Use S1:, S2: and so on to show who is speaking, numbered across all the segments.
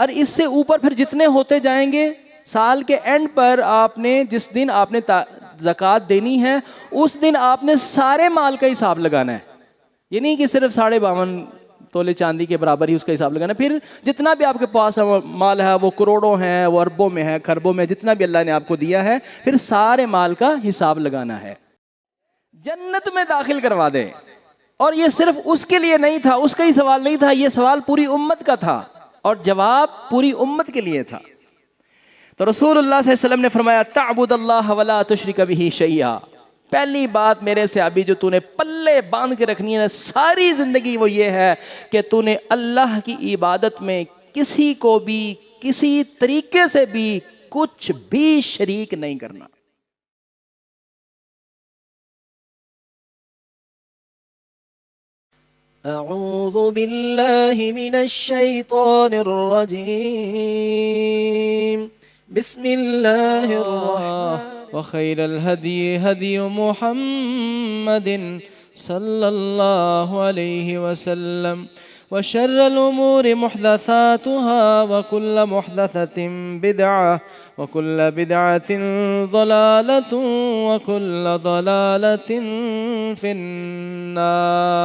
S1: اور اس سے اوپر پھر جتنے ہوتے جائیں گے، سال کے اینڈ پر آپ نے جس دن آپ نے زکوٰۃ دینی ہے اس دن آپ نے سارے مال کا حساب لگانا ہے. یہ نہیں کہ صرف 52.5 تولے چاندی کے برابر ہی اس کا حساب لگانا. پھر جتنا بھی آپ کے پاس مال ہے، وہ کروڑوں ہے، وہ اربوں میں ہے، کھربوں میں، جتنا بھی اللہ نے آپ کو دیا ہے، پھر سارے مال کا حساب لگانا ہے. جنت میں داخل کروا دے. اور یہ صرف اس کے لیے نہیں تھا، اس کا ہی سوال نہیں تھا، یہ سوال پوری امت کا تھا اور جواب پوری امت کے لیے تھا. تو رسول اللہ صلی اللہ علیہ وسلم نے فرمایا تعبد اللہ ولا تشرک بہ شیئا. پہلی بات میرے سے ابھی جو تو نے پلے باندھ کے رکھنی ہے ساری زندگی، وہ یہ ہے کہ تو نے اللہ کی عبادت میں کسی کو بھی کسی طریقے سے بھی کچھ بھی شریک نہیں کرنا.
S2: اعوذ باللہ من الشیطان الرجیم. بسم اللہ الرحمن
S1: وخير الهدي هدي محمد صلى الله عليه وسلم وشر الأمور محدثاتها وكل محدثة بدعة وكل بدعة ضلالة وكل ضلالة في النار.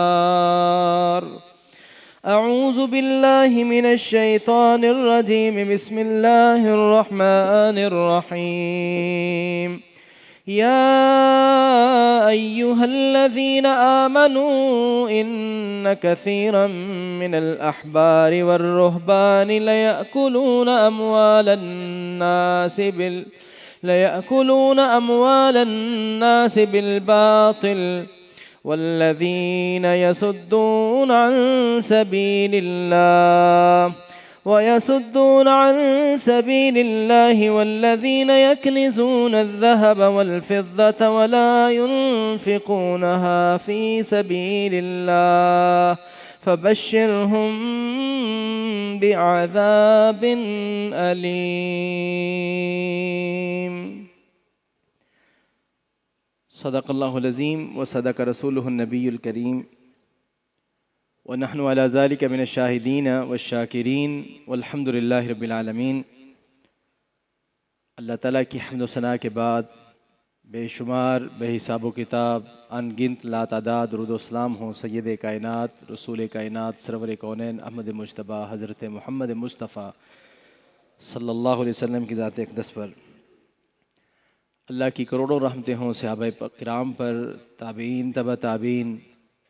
S1: أعوذ بالله من الشيطان الرجيم. بسم الله الرحمن الرحيم. يا أيها الذين آمنوا إن كثيرا من الأحبار والرهبان ليأكلون أموال الناس بالباطل والذين يصدون عن سبيل الله والذين يكنزون الذهب والفضة ولا ينفقونها في سبيل الله فبشرهم بعذاب أليم. صدق الله العظيم وصدق رسوله النبي الكريم ونحن على ذلك من الشاهدين والشاكرين والحمد لله رب العالمين. اللہ تعالیٰ کی حمد و ثنا کے بعد بے شمار بے حساب و کتاب ان گنت لاتعداد درود و سلام ہوں سید کائنات رسول کائنات سرور کونین احمد مجتبیٰ حضرت محمد مصطفیٰ صلی اللہ علیہ وسلم کی ذات اقدس پر. اللہ کی کروڑوں رحمتیں ہوں صحابہ کرام پر، تابعین، تبع تابعین،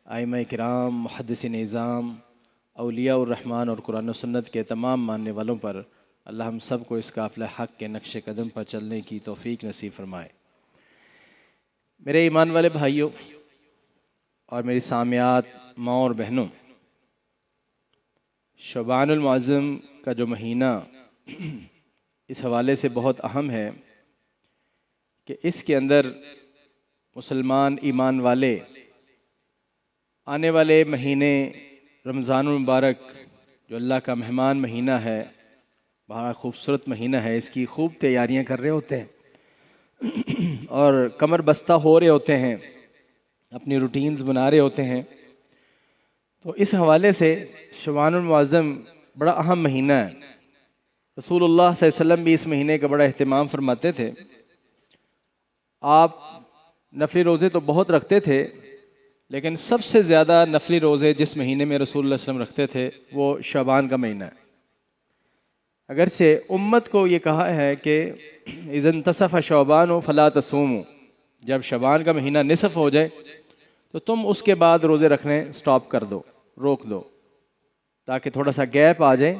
S1: ائمہ کرام، محدثین اعظام، اولیاء الرحمن اور قرآن و سنت کے تمام ماننے والوں پر. اللہ ہم سب کو اس قافلہ حق کے نقش قدم پر چلنے کی توفیق نصیب فرمائے. میرے ایمان والے بھائیوں اور میری سامعات ماں اور بہنوں، شعبان المعظم کا جو مہینہ اس حوالے سے بہت اہم ہے کہ اس کے اندر مسلمان ایمان والے آنے والے مہینے رمضان المبارک جو اللہ کا مہمان مہینہ ہے، بڑا خوبصورت مہینہ ہے، اس کی خوب تیاریاں کر رہے ہوتے ہیں اور کمر بستہ ہو رہے ہوتے ہیں، اپنی روٹینز بنا رہے ہوتے ہیں. تو اس حوالے سے شعبان المعظم بڑا اہم مہینہ ہے. رسول اللہ صلی اللہ علیہ وسلم بھی اس مہینے کا بڑا اہتمام فرماتے تھے. آپ نفلی روزے تو بہت رکھتے تھے، لیکن سب سے زیادہ نفلی روزے جس مہینے میں رسول اللہ صلی اللہ علیہ وسلم رکھتے تھے وہ شعبان کا مہینہ ہے. اگرچہ امت کو یہ کہا ہے کہ اذا انتصف شعبان فلا تصوموا، جب شعبان کا مہینہ نصف ہو جائے تو تم اس کے بعد روزے رکھنے سٹاپ کر دو، روک دو، تاکہ تھوڑا سا گیپ آ جائے.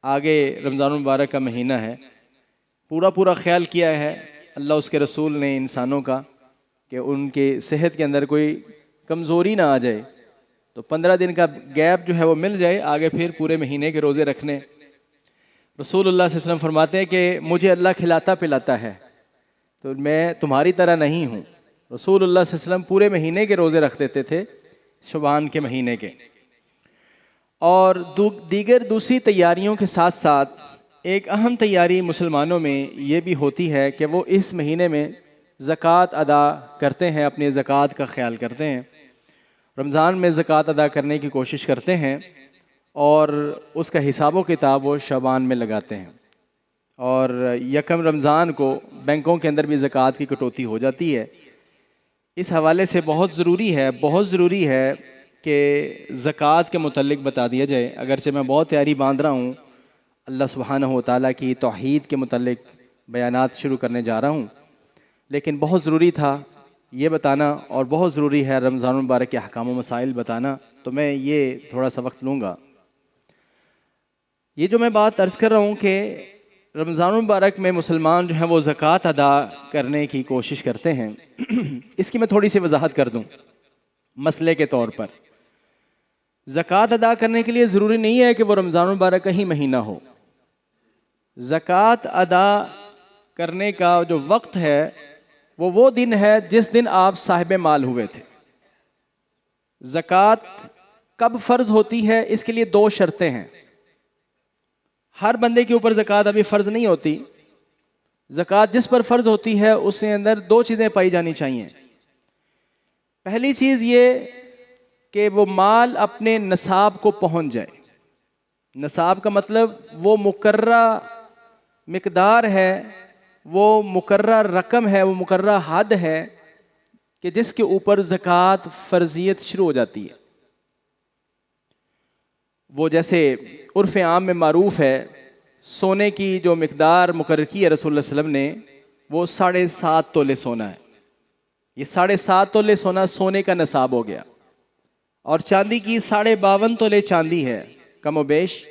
S1: آگے رمضان المبارک کا مہینہ ہے. پورا خیال کیا ہے اللہ اس کے رسول نے انسانوں کا کہ ان کی صحت کے اندر کوئی کمزوری نہ آ جائے، تو 15 دن کا گیپ جو ہے وہ مل جائے، آگے پھر پورے مہینے کے روزے رکھنے. رسول اللہ صلی اللہ علیہ وسلم فرماتے ہیں کہ مجھے اللہ کھلاتا پلاتا ہے تو میں تمہاری طرح نہیں ہوں. رسول اللہ صلی اللہ علیہ وسلم پورے مہینے کے روزے رکھ دیتے تھے، شعبان کے مہینے کے. اور دیگر دوسری تیاریوں کے ساتھ ساتھ ایک اہم تیاری مسلمانوں میں یہ بھی ہوتی ہے کہ وہ اس مہینے میں زکوٰۃ ادا کرتے ہیں، اپنی زکوٰۃ کا خیال کرتے ہیں. رمضان میں زکوٰۃ ادا کرنے کی کوشش کرتے ہیں اور اس کا حساب و کتاب وہ شعبان میں لگاتے ہیں، اور یکم رمضان کو بینکوں کے اندر بھی زکوٰۃ کی کٹوتی ہو جاتی ہے۔ اس حوالے سے بہت ضروری ہے کہ زکوٰۃ کے متعلق بتا دیا جائے۔ اگرچہ میں بہت تیاری باندھ رہا ہوں، اللہ سبحانہ و تعالیٰ کی توحید کے متعلق بیانات شروع کرنے جا رہا ہوں، لیکن بہت ضروری تھا یہ بتانا، اور بہت ضروری ہے رمضان المبارک کے احکام و مسائل بتانا، تو میں یہ تھوڑا سا وقت لوں گا۔ یہ جو میں بات عرض کر رہا ہوں کہ رمضان المبارک میں مسلمان جو ہیں وہ زکوٰۃ ادا کرنے کی کوشش کرتے ہیں، اس کی میں تھوڑی سی وضاحت کر دوں۔ مسئلے کے طور پر زکوٰۃ ادا کرنے کے لیے ضروری نہیں ہے کہ وہ رمضان المبارک کا ہی مہینہ ہو۔ زکوٰۃ ادا کرنے کا جو وقت ہے وہ دن ہے جس دن آپ صاحب مال ہوئے تھے۔ زکوٰۃ کب فرض ہوتی ہے؟ اس کے لیے 2 شرطیں ہیں۔ ہر بندے کے اوپر زکوٰۃ ابھی فرض نہیں ہوتی۔ زکوٰۃ جس پر فرض ہوتی ہے اس کے اندر 2 چیزیں پائی جانی چاہیے۔ پہلی چیز یہ کہ وہ مال اپنے نصاب کو پہنچ جائے۔ نصاب کا مطلب وہ مقررہ مقدار ہے، وہ مقررہ رقم ہے، وہ مقررہ حد ہے کہ جس کے اوپر زکوٰۃ فرضیت شروع ہو جاتی ہے۔ وہ جیسے عرف عام میں معروف ہے، سونے کی جو مقدار مقرر کی ہے رسول اللہ صلی اللہ علیہ وسلم نے، وہ 7.5 تولے سونا ہے۔ یہ 7.5 تولے سونے کا نصاب ہو گیا، اور چاندی کی 52.5 تولے چاندی ہے کم و بیش،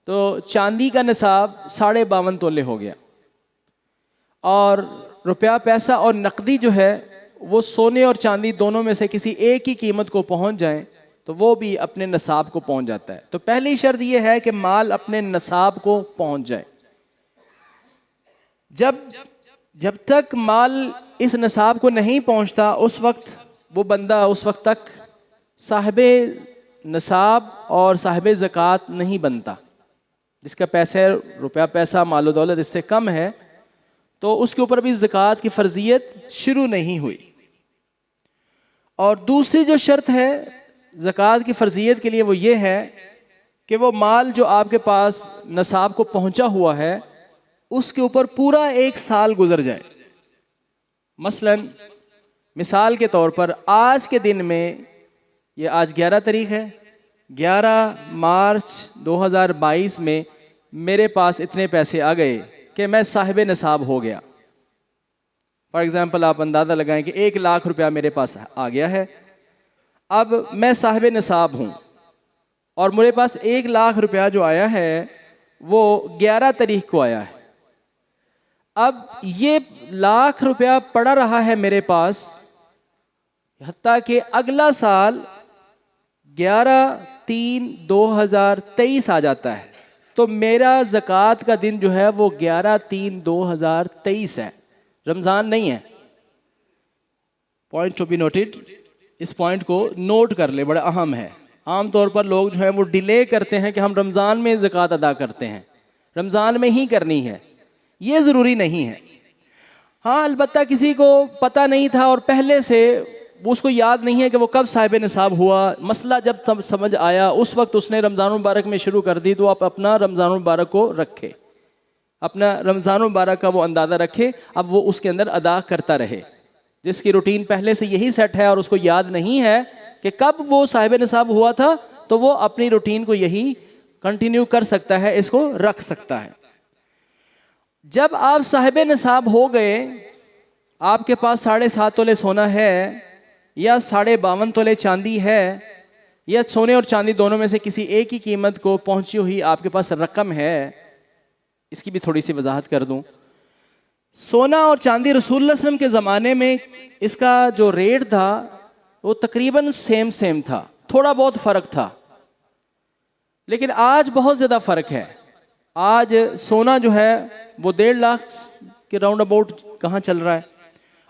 S1: تو چاندی کا نصاب 52.5 تولے ہو گیا۔ اور روپیہ پیسہ اور نقدی جو ہے وہ سونے اور چاندی دونوں میں سے کسی ایک کی قیمت کو پہنچ جائیں تو وہ بھی اپنے نصاب کو پہنچ جاتا ہے۔ تو پہلی شرط یہ ہے کہ مال اپنے نصاب کو پہنچ جائے۔ جب تک مال اس نصاب کو نہیں پہنچتا اس وقت وہ بندہ اس وقت تک صاحب نصاب اور صاحب زکوٰۃ نہیں بنتا۔ جس کا پیسہ روپیہ پیسہ مال و دولت اس سے کم ہے تو اس کے اوپر بھی زکوٰۃ کی فرضیت شروع نہیں ہوئی۔ اور دوسری جو شرط ہے زکوٰۃ کی فرضیت کے لیے وہ یہ ہے کہ وہ مال جو آپ کے پاس نصاب کو پہنچا ہوا ہے اس کے اوپر پورا 1 سال گزر جائے۔ مثال کے طور پر آج کے دن میں، یہ آج 11 تاریخ ہے، 11 مارچ 2022 میں میرے پاس اتنے پیسے آ گئے کہ میں صاحب نصاب ہو گیا۔ فار ایگزامپل آپ اندازہ لگائیں کہ 1 لاکھ روپیہ میرے پاس آ گیا ہے۔ اب میں صاحب نصاب ہوں اور میرے پاس 1 لاکھ روپیہ جو آیا ہے وہ 11 تاریخ کو آیا ہے۔ اب یہ 1 لاکھ روپیہ پڑا رہا ہے میرے پاس حتیٰ کہ اگلا سال 11/3/2023 آ جاتا ہے، تو میرا زکوٰۃ کا دن جو ہے وہ 11/3/2023 ہے، رمضان نہیں ہے۔ پوائنٹ ٹو بی نوٹڈ، اس پوائنٹ کو نوٹ کر لے، بڑا اہم ہے۔ عام طور پر لوگ جو ہیں وہ ڈیلے کرتے ہیں کہ ہم رمضان میں زکوٰۃ ادا کرتے ہیں، رمضان میں ہی کرنی ہے، یہ ضروری نہیں ہے۔ ہاں البتہ کسی کو پتہ نہیں تھا اور پہلے سے اس کو یاد نہیں ہے کہ وہ کب صاحب نصاب ہوا، مسئلہ جب تب سمجھ آیا اس وقت اس نے رمضان المبارک میں شروع کر دی، تو آپ اپنا رمضان المبارک کو رکھے، اپنا رمضان المبارک کا وہ اندازہ رکھے، اب وہ اس کے اندر ادا کرتا رہے۔ جس کی روٹین پہلے سے یہی سیٹ ہے اور اس کو یاد نہیں ہے کہ کب وہ صاحب نصاب ہوا تھا، تو وہ اپنی روٹین کو یہی کنٹینیو کر سکتا ہے، اس کو رکھ سکتا ہے۔ جب آپ صاحب نصاب ہو گئے، آپ کے پاس 7.5 تولے سونا ہے یا 52.5 تولے چاندی ہے، یا سونے اور چاندی دونوں میں سے کسی ایک کی قیمت کو پہنچی ہوئی آپ کے پاس رقم ہے، اس کی بھی تھوڑی سی وضاحت کر دوں۔ سونا اور چاندی رسول اللہ صلی اللہ علیہ وسلم کے زمانے میں اس کا جو ریٹ تھا وہ تقریباً سیم تھا، تھوڑا بہت فرق تھا، لیکن آج بہت زیادہ فرق ہے۔ آج سونا جو ہے وہ 1.5 لاکھ کے راؤنڈ اباؤٹ کہاں چل رہا ہے،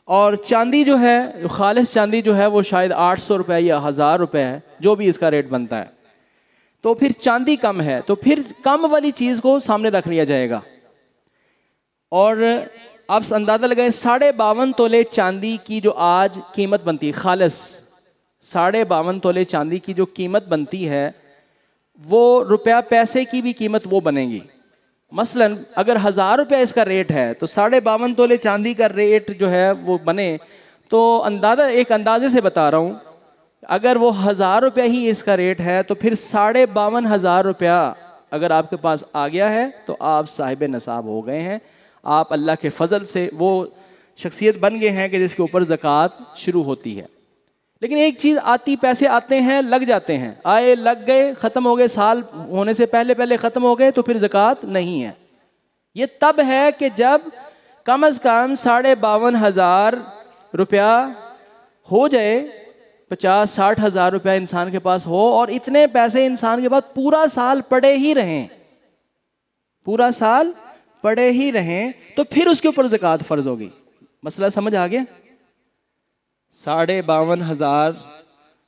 S1: اور چاندی جو ہے، خالص چاندی جو ہے وہ شاید 800 روپے یا 1000 روپے ہے، جو بھی اس کا ریٹ بنتا ہے۔ تو پھر چاندی کم ہے، تو پھر کم والی چیز کو سامنے رکھ لیا جائے گا۔ اور آپ اندازہ لگائیں 52.5 تولے چاندی کی جو آج قیمت بنتی ہے، خالص 52.5 تولے چاندی کی جو قیمت بنتی ہے وہ روپیہ پیسے کی بھی قیمت وہ بنے گی. مثلاً اگر 1000 روپیہ اس کا ریٹ ہے تو 52.5 تولے چاندی کا ریٹ جو ہے وہ بنے تو ایک اندازے سے بتا رہا ہوں, اگر وہ 1000 روپیہ ہی اس کا ریٹ ہے تو پھر 52,500 روپیہ اگر آپ کے پاس آ گیا ہے تو آپ صاحب نصاب ہو گئے ہیں. آپ اللہ کے فضل سے وہ شخصیت بن گئے ہیں کہ جس کے اوپر زکوٰۃ شروع ہوتی ہے. لیکن ایک چیز آتی, پیسے آتے ہیں لگ جاتے ہیں, آئے لگ گئے ختم ہو گئے, سال ہونے سے پہلے ختم ہو گئے, تو پھر زکوٰۃ نہیں ہے. یہ تب ہے کہ جب کم از کم 52,500 روپیہ ہو جائے, 50-60 ہزار روپیہ انسان کے پاس ہو, اور اتنے پیسے انسان کے پاس پورا سال پڑے ہی رہیں, پورا سال پڑے ہی رہیں, تو پھر اس کے اوپر زکوٰۃ فرض ہوگی. مسئلہ سمجھ آ گیا؟ 52,500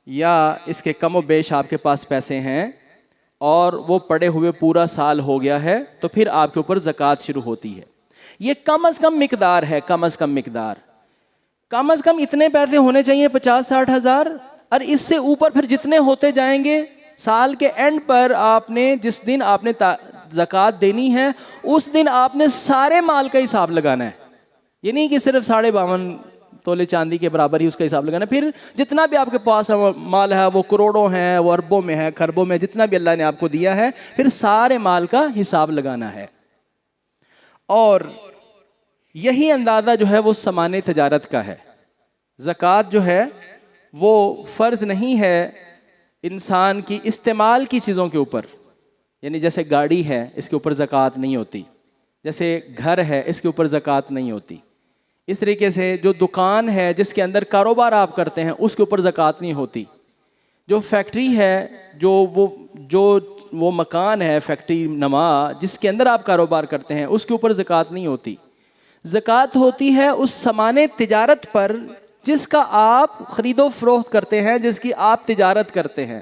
S1: یا اس کے کم و بیش آپ کے پاس پیسے ہیں اور وہ پڑے ہوئے پورا سال ہو گیا ہے, تو پھر آپ کے اوپر زکوٰۃ شروع ہوتی ہے. یہ کم از کم مقدار ہے, کم از کم مقدار, کم از کم اتنے پیسے ہونے چاہیے 50-60 ہزار, اور اس سے اوپر پھر جتنے ہوتے جائیں گے سال کے اینڈ پر آپ نے جس دن آپ نے زکوٰۃ دینی ہے اس دن آپ نے سارے مال کا حساب لگانا ہے. یہ نہیں کہ صرف 52.5 تولے چاندی کے برابر ہی اس کا حساب لگانا, پھر جتنا بھی آپ کے پاس مال ہے وہ کروڑوں ہیں, وہ اربوں میں ہے, کھربوں میں, جتنا بھی اللہ نے آپ کو دیا ہے, پھر سارے مال کا حساب لگانا ہے. اور یہی اندازہ جو ہے وہ سامان تجارت کا ہے. زکوٰۃ جو ہے وہ فرض نہیں ہے انسان کی استعمال کی چیزوں کے اوپر, یعنی جیسے گاڑی ہے اس کے اوپر زکوٰۃ نہیں ہوتی, جیسے گھر ہے اس کے اوپر زکوٰۃ نہیں ہوتی. اس طریقے سے جو دکان ہے جس کے اندر کاروبار آپ کرتے ہیں اس کے اوپر زکوٰۃ نہیں ہوتی. جو فیکٹری ہے, جو وہ مکان ہے فیکٹری نما جس کے اندر آپ کاروبار کرتے ہیں اس کے اوپر زکوٰۃ نہیں ہوتی. زکوٰۃ ہوتی ہے اس سامان تجارت پر جس کا آپ خرید و فروخت کرتے ہیں, جس کی آپ تجارت کرتے ہیں.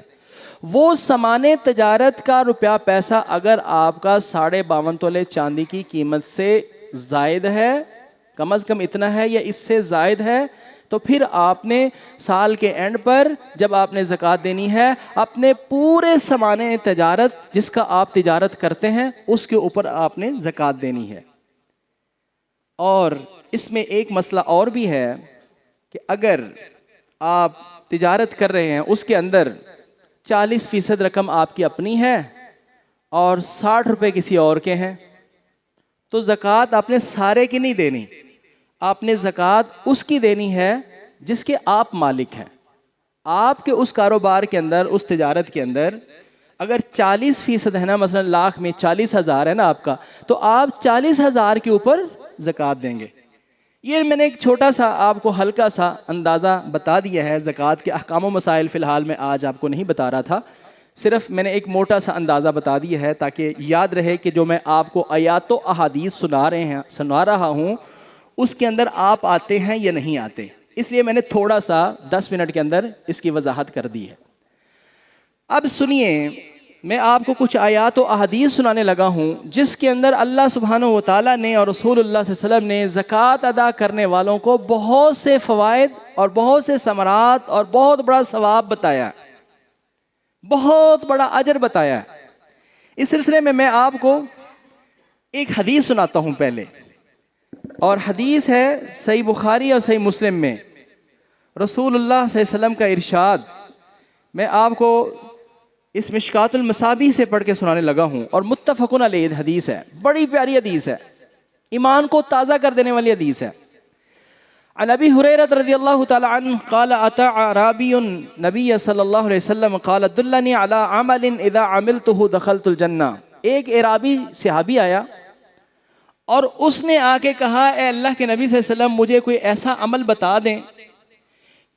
S1: وہ سامان تجارت کا روپیہ پیسہ اگر آپ کا 52.5 تولے چاندی کی قیمت سے زائد ہے, کم از کم اتنا ہے یا اس سے زائد ہے, تو پھر آپ نے سال کے اینڈ پر جب آپ نے زکوٰۃ دینی ہے اپنے پورے سامان تجارت جس کا آپ تجارت کرتے ہیں اس کے اوپر آپ نے زکوٰۃ دینی ہے. اور اس میں ایک مسئلہ اور بھی ہے کہ اگر آپ تجارت کر رہے ہیں اس کے اندر 40% رقم آپ کی اپنی ہے اور 60 روپے کسی اور کے ہیں, تو زکوٰۃ آپ نے سارے کی نہیں دینی, آپ نے زکوٰۃ اس کی دینی ہے جس کے آپ مالک ہیں. آپ کے اس کاروبار کے اندر, اس تجارت کے اندر اگر 40% ہے نا, مثلا لاکھ میں 40,000 ہے نا آپ کا, تو آپ 40,000 کے اوپر زکوٰۃ دیں گے. یہ میں نے ایک چھوٹا سا آپ کو ہلکا سا اندازہ بتا دیا ہے. زکوٰۃ کے احکام و مسائل فی الحال میں آج آپ کو نہیں بتا رہا تھا, صرف میں نے ایک موٹا سا اندازہ بتا دیا ہے تاکہ یاد رہے کہ جو میں آپ کو آیات و احادیث سنا رہا ہوں اس کے اندر آپ آتے ہیں یا نہیں آتے. اس لیے میں نے تھوڑا سا 10 منٹ کے اندر اس کی وضاحت کر دی ہے. اب سنیے, میں آپ کو کچھ آیات و احادیث سنانے لگا ہوں جس کے اندر اللہ سبحانہ و تعالیٰ نے اور رسول اللہ صلی اللہ علیہ وسلم نے زکوٰۃ ادا کرنے والوں کو بہت سے فوائد اور بہت سے ثمرات اور بہت بڑا ثواب بتایا, بہت بڑا اجر بتایا. اس سلسلے میں آپ کو ایک حدیث سناتا ہوں پہلے, اور حدیث ہے صحیح بخاری اور صحیح مسلم میں. رسول اللہ صلی اللہ علیہ وسلم کا ارشاد میں آپ کو اس مشکات المصابیح سے پڑھ کے سنانے لگا ہوں, اور متفقن علیہ حدیث ہے, بڑی پیاری حدیث ہے, ایمان کو تازہ کر دینے والی حدیث ہے. عن ابی ہریرہ رضی اللہ تعالی عنہ قال اتى اعرابی نبی صلی اللہ علیہ وسلم قال دلنی علی عمل اذا عملته دخلت الجنہ. ایک اعرابی صحابی آیا اور اس نے آ کے کہا, اے اللہ کے نبی صلی اللہ علیہ وسلم مجھے کوئی ایسا عمل بتا دیں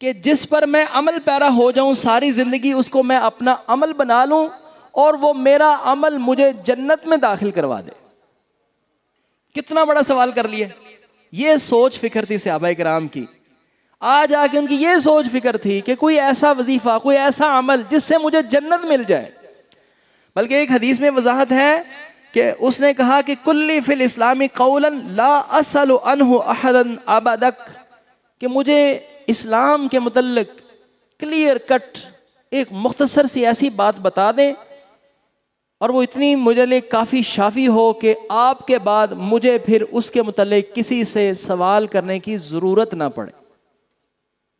S1: کہ جس پر میں عمل پیرا ہو جاؤں, ساری زندگی اس کو میں اپنا عمل بنا لوں اور وہ میرا عمل مجھے جنت میں داخل کروا دے. کتنا بڑا سوال کر لیا. یہ سوچ فکر تھی صحابہ کرام کی. آج آ کے ان کی یہ سوچ فکر تھی کہ کوئی ایسا وظیفہ, کوئی ایسا عمل جس سے مجھے جنت مل جائے. بلکہ ایک حدیث میں وضاحت ہے کہ اس نے کہا کہ کلی فی الاسلام قولا لا اسأل عنہ احدا ابدک, کہ مجھے اسلام کے متعلق کلیئر کٹ ایک مختصر سی ایسی بات بتا دیں اور وہ اتنی مجھے لیے کافی شافی ہو کہ آپ کے بعد مجھے پھر اس کے متعلق کسی سے سوال کرنے کی ضرورت نہ پڑے،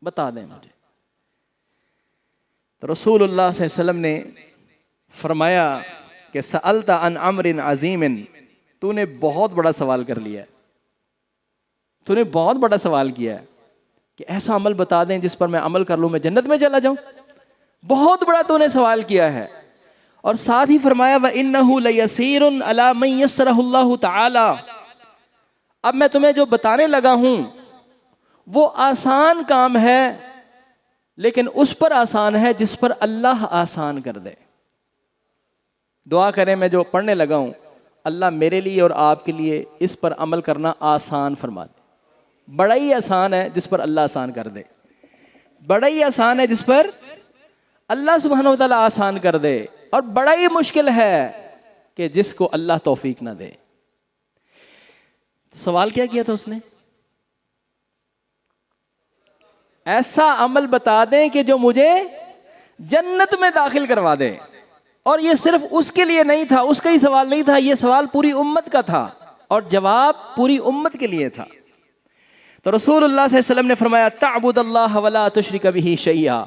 S1: بتا دیں مجھے۔ تو رسول اللہ صلی اللہ علیہ وسلم نے فرمایا کہ سألت عن امر عظیم، تو نے بہت بڑا سوال کر لیا ہے، تو نے بہت بڑا سوال کیا ہے کہ ایسا عمل بتا دیں جس پر میں عمل کر لوں، میں جنت میں چلا جاؤں، بہت بڑا تو نے سوال کیا ہے۔ اور ساتھ ہی فرمایا وَإِنَّهُ لَيَسِيرٌ عَلَى مَن يَسَّرَهُ اللَّهُ تَعَالَى، اب میں تمہیں جو بتانے لگا ہوں وہ آسان کام ہے، لیکن اس پر آسان ہے جس پر اللہ آسان کر دے۔ دعا کریں میں جو پڑھنے لگا ہوں اللہ میرے لیے اور آپ کے لیے اس پر عمل کرنا آسان فرما دے۔ بڑا ہی آسان ہے جس پر اللہ آسان کر دے، بڑا ہی آسان ہے جس پر اللہ سبحانہ و تعالیٰ آسان کر دے، اور بڑا ہی مشکل ہے کہ جس کو اللہ توفیق نہ دے۔ سوال کیا کیا تھا اس نے؟ ایسا عمل بتا دیں کہ جو مجھے جنت میں داخل کروا دے۔ اور یہ صرف اس کے لیے نہیں تھا، اس کا ہی سوال نہیں تھا، یہ سوال پوری امت کا تھا اور جواب پوری امت کے لیے تھا۔ تو رسول اللہ صلی اللہ علیہ وسلم نے فرمایا تعبد اللہ ولا تشرک بہ شیئا،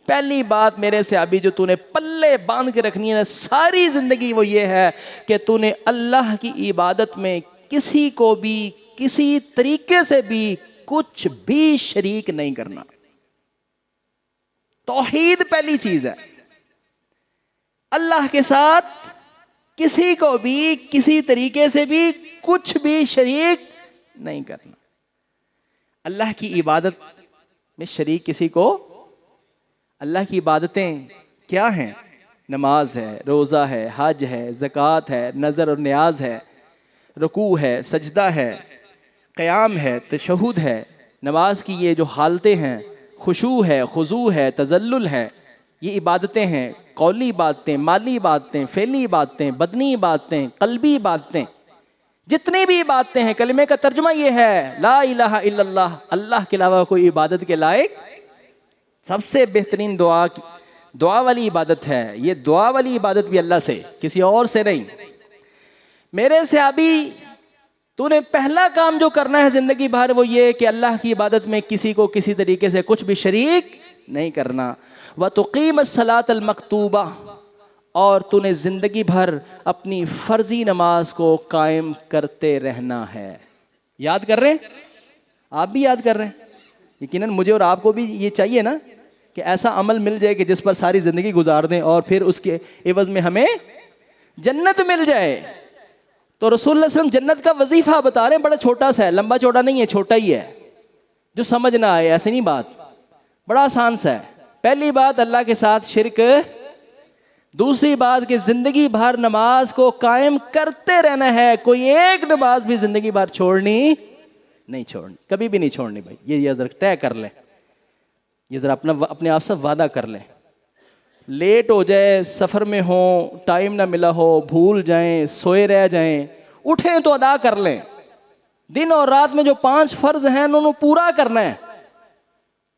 S1: پہلی بات میرے سے ابھی جو تو نے پلے باندھ کے رکھنی ہے ساری زندگی وہ یہ ہے کہ تو نے اللہ کی عبادت میں کسی کو بھی کسی طریقے سے بھی کچھ بھی شریک نہیں کرنا۔ توحید پہلی چیز ہے، اللہ کے ساتھ کسی کو بھی کسی طریقے سے بھی کچھ بھی شریک نہیں کرنا۔ اللہ کی عبادت میں شریک کسی کو، اللہ کی عبادتیں کیا ہیں؟ نماز ہے، روزہ ہے، حج ہے، زکوٰۃ ہے، نذر اور نیاز ہے، رکوع ہے، سجدہ ہے، قیام ہے، تشہد ہے۔ نماز کی یہ جو حالتیں ہیں، خشوع ہے، خضوع ہے، تذلل ہے، یہ عبادتیں ہیں، قولی عبادتیں، مالی عبادتیں، فعلی عبادتیں، بدنی عبادتیں، قلبی عبادتیں، جتنی بھی عبادتیں ہیں۔ کلمے کا ترجمہ یہ ہے لا الہ الا اللہ، اللہ کے علاوہ کوئی عبادت کے لائق، سب سے بہترین دعا والی عبادت ہے۔ یہ دعا والی عبادت بھی اللہ سے، کسی اور سے نہیں۔ میرے صحابی تو نے پہلا کام جو کرنا ہے زندگی بھر وہ یہ کہ اللہ کی عبادت میں کسی کو کسی طریقے سے کچھ بھی شریک نہیں کرنا۔ وَتُقِيمَ الصَّلَاةَ الْمَكْتُوبَةَ، اور تو نے زندگی بھر اپنی فرضی نماز کو قائم کرتے رہنا ہے۔ یاد کر رہے ہیں؟ آپ بھی یاد کر رہے ہیں؟ یقیناً مجھے اور آپ کو بھی یہ چاہیے نا کہ ایسا عمل مل جائے کہ جس پر ساری زندگی گزار دیں اور پھر اس کے عوض میں ہمیں جنت مل جائے۔ تو رسول اللہ صلی اللہ علیہ وسلم جنت کا وظیفہ بتا رہے ہیں، بڑا چھوٹا سا ہے، لمبا چوڑا نہیں ہے، چھوٹا ہی ہے، جو سمجھ نہ آئے ایسے نہیں بات، بڑا آسان سا ہے۔ پہلی بات اللہ کے ساتھ شرک، دوسری بات کہ زندگی بھر نماز کو قائم کرتے رہنا ہے، کوئی ایک نماز بھی زندگی بھر چھوڑنی نہیں، چھوڑنی کبھی بھی نہیں چھوڑنی بھائی، یہ ذرا طے کر لیں، یہ ذرا اپنے آپ سے وعدہ کر لیں۔ لیٹ ہو جائے، سفر میں ہوں، ٹائم نہ ملا ہو، بھول جائیں، سوئے رہ جائیں، اٹھیں تو ادا کر لیں۔ دن اور رات میں جو 5 فرض ہیں انہوں نے پورا کرنا ہے،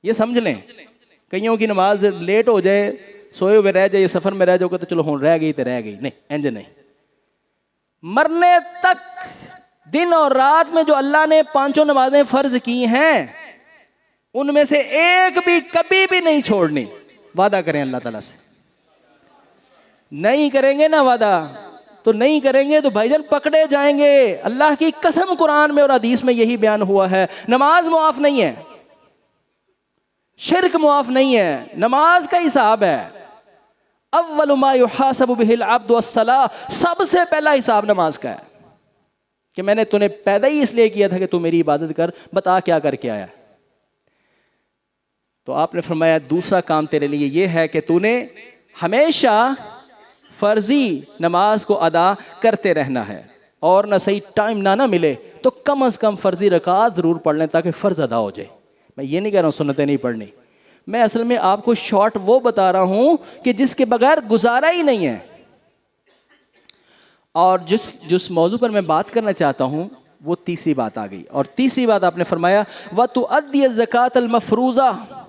S1: یہ سمجھ لیں۔ کئیوں کی نماز لیٹ ہو جائے، سوئے ہوئے رہ جائے، سفر میں رہ جاؤ گے تو چلو ہوں رہ گئی تو رہ گئی، نہیں، انج نہیں۔ مرنے تک دن اور رات میں جو اللہ نے 5 نمازیں فرض کی ہیں ان میں سے ایک بھی کبھی بھی نہیں چھوڑنی۔ وعدہ کریں اللہ تعالیٰ سے، نہیں کریں گے نا وعدہ تو نہیں کریں گے تو بھائی جان پکڑے جائیں گے۔ اللہ کی قسم قرآن میں اور حدیث میں یہی بیان ہوا ہے، نماز معاف نہیں ہے، شرک معاف نہیں ہے، نماز کا حساب ہے۔ اول ما یحاسب بہ العبد الصلاۃ، سب سے پہلا حساب نماز کا ہے کہ میں نے تُونے پیدا ہی اس لیے کیا تھا کہ تو میری عبادت کر، بتا کیا کر کے آیا۔ تو آپ نے فرمایا دوسرا کام تیرے لیے یہ ہے کہ تو نے ہمیشہ فرضی نماز کو ادا کرتے رہنا ہے، اور نہ صحیح ٹائم نہ ملے تو کم از کم فرضی رکعات ضرور پڑھ لیں تاکہ فرض ادا ہو جائے۔ میں یہ نہیں کہہ رہا ہوں سنتیں نہیں پڑھنی، میں اصل میں آپ کو شارٹ وہ بتا رہا ہوں کہ جس کے بغیر گزارا ہی نہیں ہے۔ اور جس موضوع پر میں بات کرنا چاہتا ہوں وہ تیسری بات آ گئی، اور تیسری بات آپ نے فرمایا وَتُؤَدِّيَ الزَّكَاةَ الْمَفْرُوضَةَ،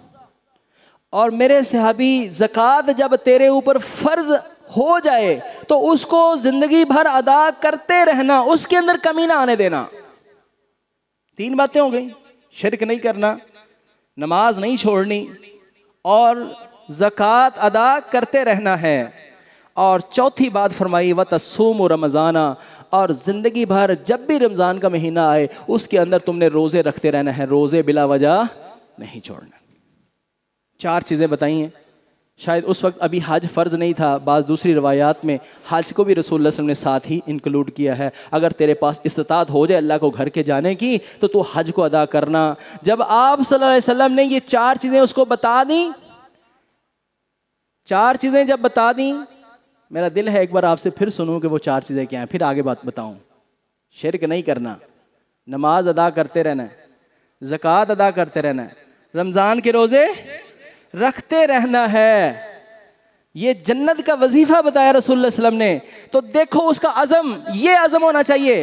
S1: اور میرے صحابی زکوٰۃ جب تیرے اوپر فرض ہو جائے تو اس کو زندگی بھر ادا کرتے رہنا، اس کے اندر کمی نہ آنے دینا۔ 3 باتیں ہو گئیں، شرک نہیں کرنا، نماز نہیں چھوڑنی، اور زکوٰۃ ادا کرتے رہنا ہے۔ اور چوتھی بات فرمائی وَتَصُومُ رمضانَ، اور زندگی بھر جب بھی رمضان کا مہینہ آئے اس کے اندر تم نے روزے رکھتے رہنا ہے، روزے بلا وجہ نہیں چھوڑنا۔ 4 چیزیں بتائی ہیں۔ شاید اس وقت ابھی حج فرض نہیں تھا، بعض دوسری روایات میں حج کو بھی رسول اللہ صلی اللہ علیہ وسلم نے ساتھ ہی انکلوڈ کیا ہے۔ اگر تیرے پاس استطاعت ہو جائے اللہ کو گھر کے جانے کی تو تو حج کو ادا کرنا۔ جب آپ صلی اللہ علیہ وسلم نے یہ 4 چیزیں اس کو بتا دیں، 4 چیزیں جب بتا دیں، میرا دل ہے ایک بار آپ سے پھر سنوں کہ وہ 4 چیزیں کیا ہیں، پھر آگے بات بتاؤں۔ شرک نہیں کرنا، نماز ادا کرتے رہنا ہے، زکوٰۃ ادا کرتے رہنا ہے، رمضان کے روزے رکھتے رہنا ہے۔ یہ جنت کا وظیفہ بتایا رسول اللہ صلی اللہ علیہ وسلم نے۔ تو دیکھو اس کا عزم، یہ عزم ہونا چاہیے۔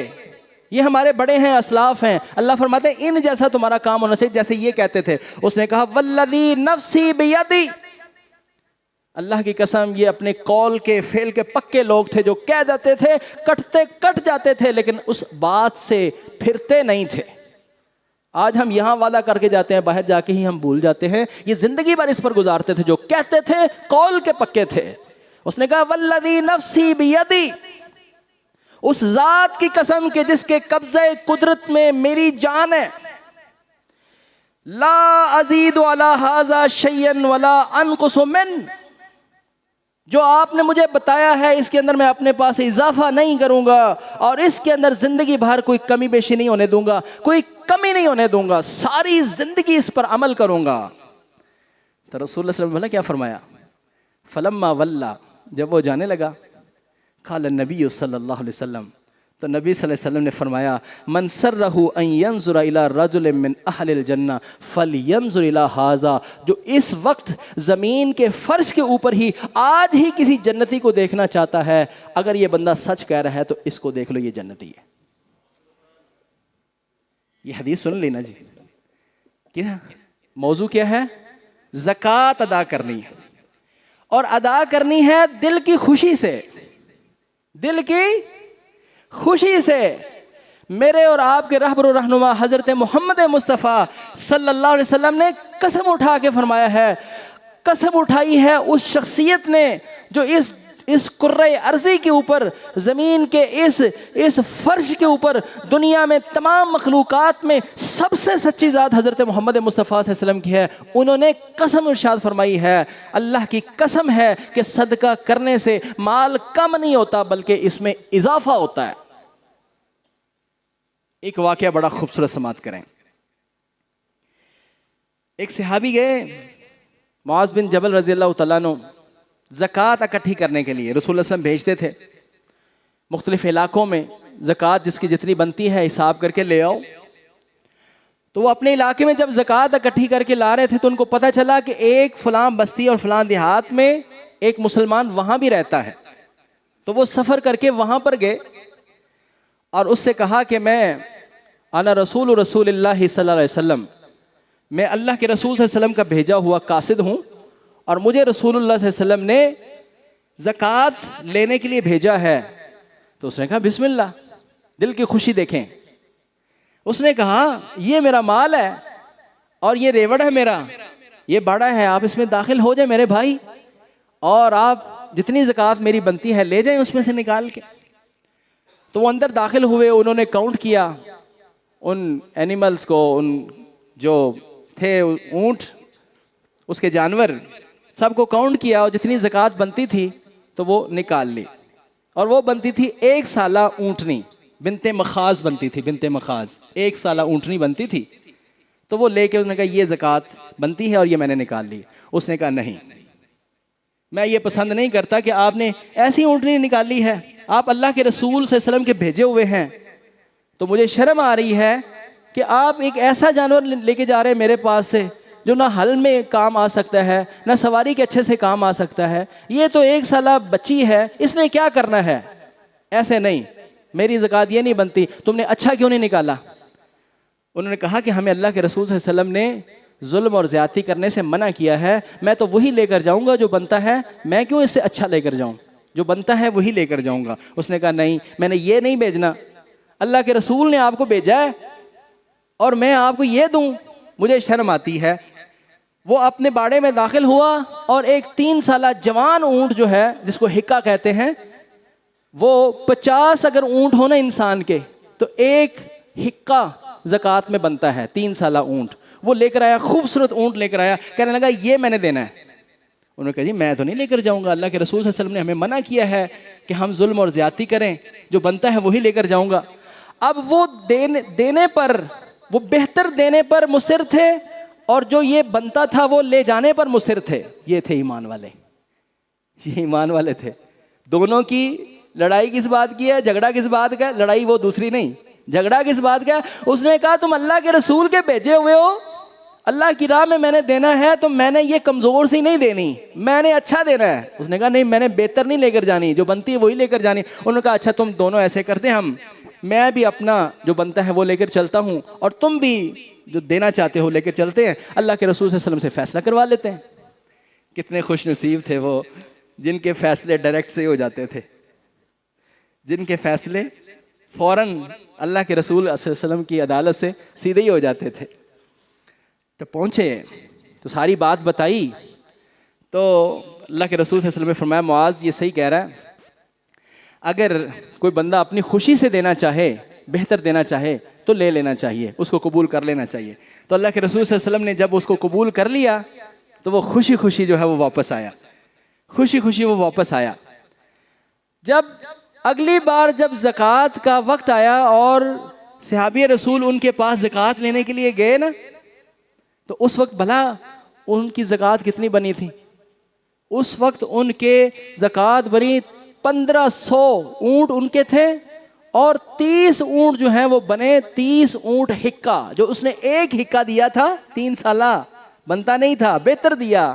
S1: یہ ہمارے بڑے ہیں، اسلاف ہیں، اللہ فرماتے ہیں ان جیسا تمہارا کام ہونا چاہیے جیسے یہ کہتے تھے۔ اس نے کہا والذی نفسی بیدی، اللہ کی قسم یہ اپنے قول کے فعل کے پکے لوگ تھے جو کہہ دیتے تھے، کٹ جاتے تھے، لیکن اس بات سے پھرتے نہیں تھے۔ آج ہم یہاں وعدہ کر کے جاتے ہیں، باہر جا کے ہی ہم بھول جاتے ہیں۔ یہ زندگی بھر اس پر گزارتے تھے، جو کہتے تھے قول کے پکے تھے۔ اس نے کہا والذی نفسی بیدی، اس ذات کی قسم کے جس کے قبضہ قدرت میں میری جان ہے، لا ازید علی ھذا شیئا ولا انقص من، جو آپ نے مجھے بتایا ہے اس کے اندر میں اپنے پاس اضافہ نہیں کروں گا، اور اس کے اندر زندگی بھر کوئی کمی بیشی نہیں ہونے دوں گا، کوئی کمی نہیں ہونے دوں گا، ساری زندگی اس پر عمل کروں گا۔ تو رسول اللہ صلی اللہ علیہ وسلم نے کیا فرمایا؟ فلما ولا، جب وہ جانے لگا، قال النبی صلی اللہ علیہ وسلم، تو نبی صلی اللہ علیہ وسلم نے فرمایا من سرہ ان ینظر الی رجل من اہل الجنہ فلینظر الی ھذا، جو اس وقت زمین کے فرش کے اوپر ہی آج ہی کسی جنتی کو دیکھنا چاہتا ہے، اگر یہ بندہ سچ کہہ رہا ہے تو اس کو دیکھ لو، یہ جنتی ہے۔ یہ حدیث سن لینا جی، کیا موضوع کیا ہے؟ زکوٰۃ ادا کرنی ہے، اور ادا کرنی ہے دل کی خوشی سے، دل کی خوشی سے۔ میرے اور آپ کے رہبر و رہنما حضرت محمد مصطفیٰ صلی اللہ علیہ وسلم نے قسم اٹھا کے فرمایا ہے، قسم اٹھائی ہے اس شخصیت نے جو اس کرۂ ارضی کے اوپر، زمین کے اس فرش کے اوپر، دنیا میں تمام مخلوقات میں سب سے سچی ذات حضرت محمد مصطفیٰ صلی اللہ علیہ وسلم کی ہے۔ انہوں نے قسم ارشاد فرمائی ہے، اللہ کی قسم ہے کہ صدقہ کرنے سے مال کم نہیں ہوتا بلکہ اس میں اضافہ ہوتا ہے۔ ایک واقعہ بڑا خوبصورت سماعت کریں۔ ایک صحابی گئے، معاذ بن جبل رضی اللہ تعالیٰ عنہ، زکوٰۃ اکٹھی کرنے کے لیے رسول اللہ صلی اللہ علیہ وسلم بھیجتے تھے مختلف علاقوں میں، زکوٰۃ جس کی جتنی بنتی ہے حساب کر کے لے آؤ۔ تو وہ اپنے علاقے میں جب زکوٰۃ اکٹھی کر کے لا رہے تھے تو ان کو پتہ چلا کہ ایک فلاں بستی اور فلاں دیہات میں ایک مسلمان وہاں بھی رہتا ہے۔ تو وہ سفر کر کے وہاں پر گئے اور اس سے کہا کہ میں انا رسول اللہ صلی اللہ علیہ وسلم، میں اللہ کے رسول صلی اللہ علیہ وسلم کا بھیجا ہوا قاصد ہوں، اور مجھے رسول اللہ صلی اللہ علیہ وسلم نے زکوٰۃ لینے کے لیے بھیجا ہے۔ تو اس نے کہا بسم اللہ، دل کی خوشی دیکھیں۔ اس نے کہا یہ میرا مال ہے اور یہ ریوڑ ہے میرا، یہ باڑا ہے، آپ اس میں داخل ہو جائیں میرے بھائی، اور آپ جتنی زکوٰۃ میری بنتی ہے لے جائیں اس میں سے نکال کے۔ تو وہ اندر داخل ہوئے، انہوں نے کاؤنٹ کیا ان اینیملز کو، ان جو تھے اونٹ، اس کے جانور سب کو کاؤنٹ کیا، اور جتنی زکوٰۃ بنتی تھی تو وہ نکال لی، اور وہ بنتی تھی 1 سالہ اونٹنی، بنت مخاض بنتی تھی، بنت مخاض 1 سالہ اونٹنی بنتی تھی۔ تو وہ لے کے انہوں نے کہا یہ زکوٰۃ بنتی ہے اور یہ میں نے نکال لی۔ اس نے کہا نہیں، میں یہ پسند نہیں کرتا کہ آپ نے ایسی اونٹنی نکالی ہے، آپ اللہ کے رسول صلی اللہ علیہ وسلم کے بھیجے ہوئے ہیں، تو مجھے شرم آ رہی ہے کہ آپ ایک ایسا جانور لے کے جا رہے ہیں میرے پاس سے جو نہ حل میں کام آ سکتا ہے نہ سواری کے اچھے سے کام آ سکتا ہے، یہ تو 1 سالہ بچی ہے، اس نے کیا کرنا ہے؟ ایسے نہیں، میری زکوٰۃ یہ نہیں بنتی، تم نے اچھا کیوں نہیں نکالا؟ انہوں نے کہا کہ ہمیں اللہ کے رسول صلی اللہ علیہ وسلم نے ظلم اور زیادتی کرنے سے منع کیا ہے، میں تو وہی لے کر جاؤں گا جو بنتا ہے، میں کیوں اس سے اچھا لے کر جاؤں؟ جو بنتا ہے وہی لے کر جاؤں گا۔ اس نے کہا نہیں، میں نے یہ نہیں بھیجنا، اللہ کے رسول نے آپ کو بھیجا ہے اور میں آپ کو یہ دوں، مجھے شرم آتی ہے۔ وہ اپنے باڑے میں داخل ہوا اور ایک 3 سالہ جوان اونٹ جو ہے جس کو حکا کہتے ہیں، وہ 50 اگر اونٹ ہونا انسان کے تو ایک حکا زکوٰۃ میں بنتا ہے، 3 سالہ اونٹ۔ وہ لے کر آیا، خوبصورت اونٹ لے کر آیا، کہنے لگا یہ میں نے دینا ہے۔ انہوں نے کہا جی میں تو نہیں لے کر جاؤں گا، اللہ کے رسول صلی اللہ علیہ وسلم نے ہمیں منع کیا ہے کہ ہم ظلم اور زیادتی کریں، جو بنتا ہے وہی لے کر جاؤں گا۔ اب وہ دینے پر، وہ بہتر دینے پر مصر تھے، اور جو یہ بنتا تھا وہ لے جانے پر مصر تھے۔ یہ تھے ایمان والے، یہ ایمان والے تھے۔ دونوں کی لڑائی کس بات کی ہے؟ جھگڑا کس بات کا ہے؟ لڑائی وہ دوسری نہیں، جھگڑا کس بات کا ہے؟ اس نے کہا تم اللہ کے رسول کے بھیجے ہوئے ہو، اللہ کی راہ میں نے دینا ہے، تو میں نے یہ کمزور سی نہیں دینی، میں نے اچھا دینا ہے۔ اس نے کہا نہیں، میں نے بہتر نہیں لے کر جانی، جو بنتی ہے وہی لے کر جانی۔ انہوں نے کہا اچھا تم دونوں ایسے کرتے ہیں، میں بھی اپنا جو بنتا ہے وہ لے کر چلتا ہوں، اور تم بھی جو دینا چاہتے ہو لے کر چلتے ہیں، اللہ کے رسول صلی اللہ علیہ وسلم سے فیصلہ کروا لیتے ہیں۔ کتنے خوش نصیب تھے وہ جن کے فیصلے ڈائریکٹ سے ہو جاتے تھے، جن کے فیصلے فوراً اللہ کے رسول صلی اللہ علیہ وسلم کی عدالت سے سیدھے ہی ہو جاتے تھے۔ تو پہنچے تو ساری بات بتائی، تو اللہ کے رسول صلی اللہ علیہ وسلم نے فرمایا معاذ یہ صحیح کہہ رہا ہے، اگر کوئی بندہ اپنی خوشی سے دینا چاہے، بہتر دینا چاہے تو لے لینا چاہیے، اس کو قبول کر لینا چاہیے۔ تو اللہ کے رسول صلی اللہ علیہ وسلم نے جب اس کو قبول کر لیا تو وہ خوشی خوشی جو ہے وہ واپس آیا، خوشی خوشی وہ واپس آیا۔ جب اگلی بار جب زکوٰۃ کا وقت آیا اور صحابی رسول ان کے پاس زکوٰۃ لینے کے لیے گئے نا، تو اس وقت بھلا ان کی زکوٰۃ کتنی بنی تھی؟ اس وقت ان کے زکوٰۃ بنی 1500 اونٹ ان کے تھے، اور 30 اونٹ جو ہیں وہ بنے 30 اونٹ حکا، جو اس نے ایک حکا دیا تھا 3 سالہ بنتا نہیں تھا، بہتر دیا